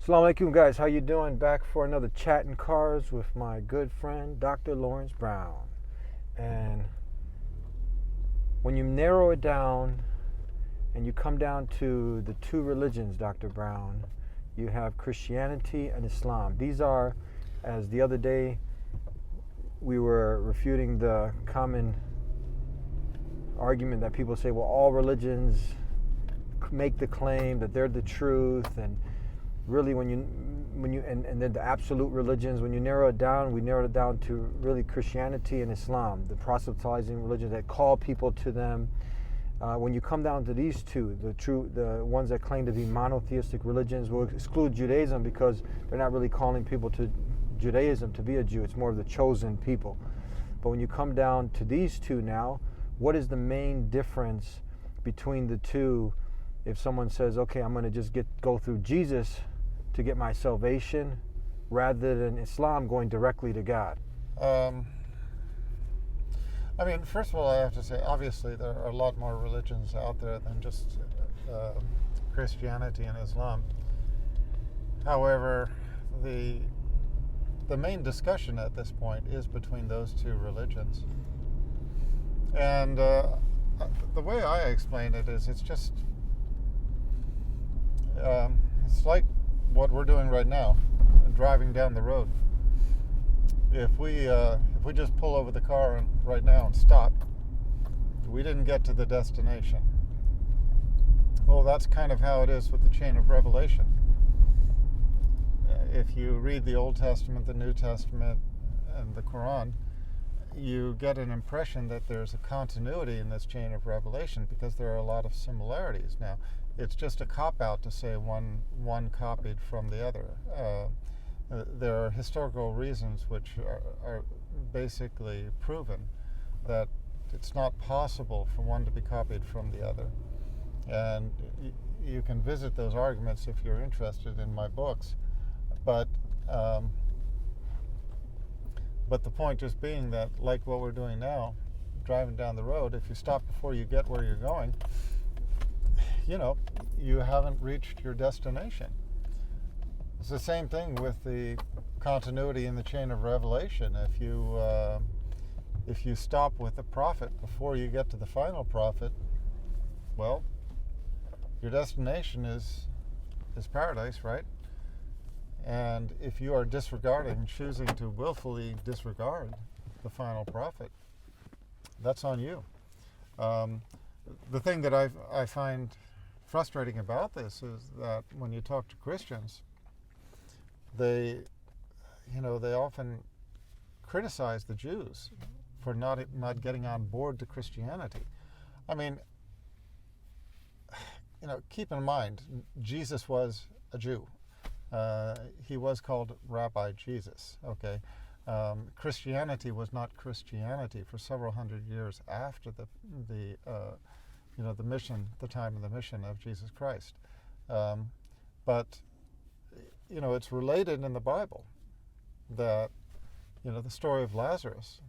Assalamu alaikum, guys. How you doing? Back for another chat in cars with my good friend Dr. Lawrence Brown. And when you narrow it down and you come down to the two religions, Dr. Brown, you have Christianity and Islam. These are, as the other day we were refuting the common argument that people say, well, all religions make the claim that they're the truth, and really and then the absolute religions, when you narrow it down, we narrowed it down to really Christianity and Islam, the proselytizing religions that call people to them. When you come down to these two, the ones that claim to be monotheistic religions, will exclude Judaism because they're not really calling people to Judaism to be a Jew. It's more of the chosen people. But when you come down to these two now, what is the main difference between the two? If someone says, okay, I'm going to just go through Jesus to get my salvation, rather than Islam going directly to God? First of all, I have to say, obviously, there are a lot more religions out there than just Christianity and Islam. However, the main discussion at this point is between those two religions. And the way I explain it is, it's just, it's like what we're doing right now, driving down the road. If we just pull over the car right now and stop, we didn't get to the destination. Well, that's kind of how it is with the chain of revelation. If you read the Old Testament, the New Testament, and the Quran, you get an impression that there's a continuity in this chain of revelation because there are a lot of similarities. Now, it's just a cop-out to say one copied from the other. There are historical reasons which are basically proven that it's not possible for one to be copied from the other. And you can visit those arguments if you're interested in my books. But the point just being that, like what we're doing now, driving down the road, if you stop before you get where you're going, you haven't reached your destination. It's the same thing with the continuity in the chain of revelation. If you stop with the prophet before you get to the final prophet, well, your destination is paradise, right? And if you are choosing to willfully disregard the final prophet, that's on you. The thing that I find frustrating about this is that when you talk to Christians, they often criticize the Jews for not getting on board to Christianity. Keep in mind, Jesus was a Jew. He was called Rabbi Jesus. Okay, Christianity was not Christianity for several hundred years after the mission, the time of the mission of Jesus Christ. But it's related in the Bible that the story of Lazarus,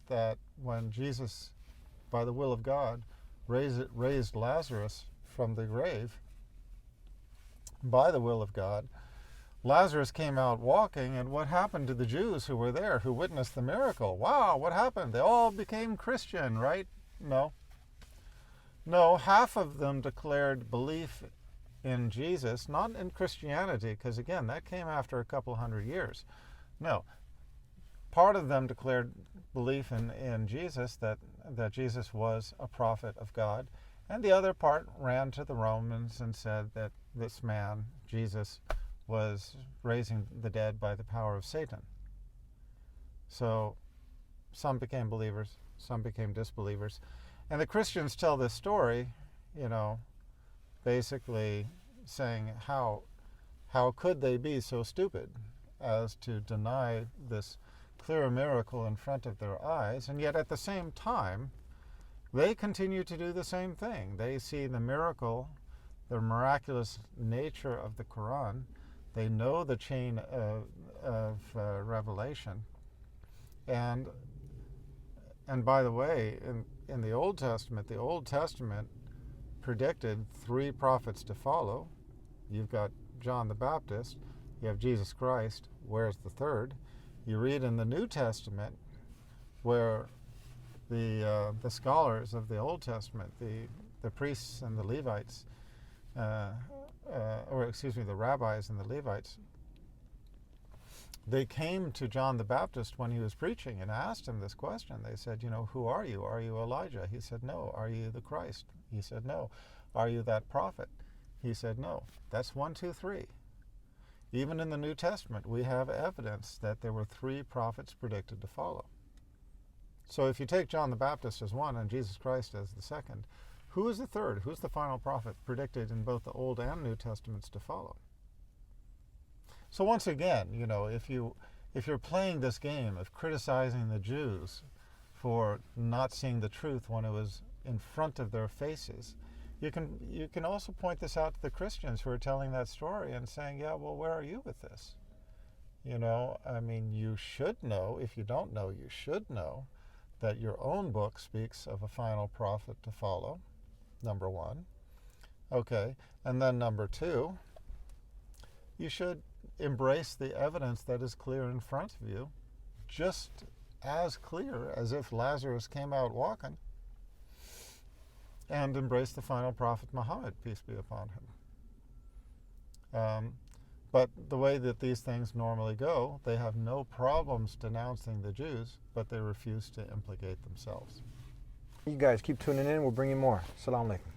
that when Jesus, by the will of God, raised Lazarus from the grave, by the will of God, Lazarus came out walking, and what happened to the Jews who were there, who witnessed the miracle? Wow, what happened? They all became Christian, right? No, half of them declared belief in Jesus, not in Christianity, because again, that came after a couple hundred years. No, part of them declared belief in Jesus, that Jesus was a prophet of God, and the other part ran to the Romans and said that this man, Jesus, was raising the dead by the power of Satan. So some became believers, some became disbelievers. And the Christians tell this story, basically saying how could they be so stupid as to deny this clear miracle in front of their eyes, and yet at the same time they continue to do the same thing. They see the miracle, the miraculous nature of the Quran. They know the chain of revelation. And by the way, in the Old Testament predicted 3 prophets to follow. You've got John the Baptist, You have Jesus Christ. Where's the third? You read in the New Testament where the scholars of the Old Testament, the priests and the Levites, the rabbis and the Levites, they came to John the Baptist when he was preaching and asked him this question. They said, who are you? Are you Elijah? He said, no. Are you the Christ? He said, no. Are you that prophet? He said, no. That's 1, 2, 3. Even in the New Testament, we have evidence that there were 3 prophets predicted to follow. So if you take John the Baptist as one and Jesus Christ as the second, who is the third? Who's the final prophet predicted in both the Old and New Testaments to follow? So once again, if you're playing this game of criticizing the Jews for not seeing the truth when it was in front of their faces, you can also point this out to the Christians who are telling that story and saying, yeah, well, where are you with this? You should know. If you don't know, you should know that your own book speaks of a final prophet to follow, number 1. Okay, and then number 2, you should embrace the evidence that is clear in front of you, just as clear as if Lazarus came out walking, and embrace the final prophet Muhammad, peace be upon him. But the way that these things normally go, they have no problems denouncing the Jews, but they refuse to implicate themselves. You guys keep tuning in. We'll bring you more. Assalamu alaikum.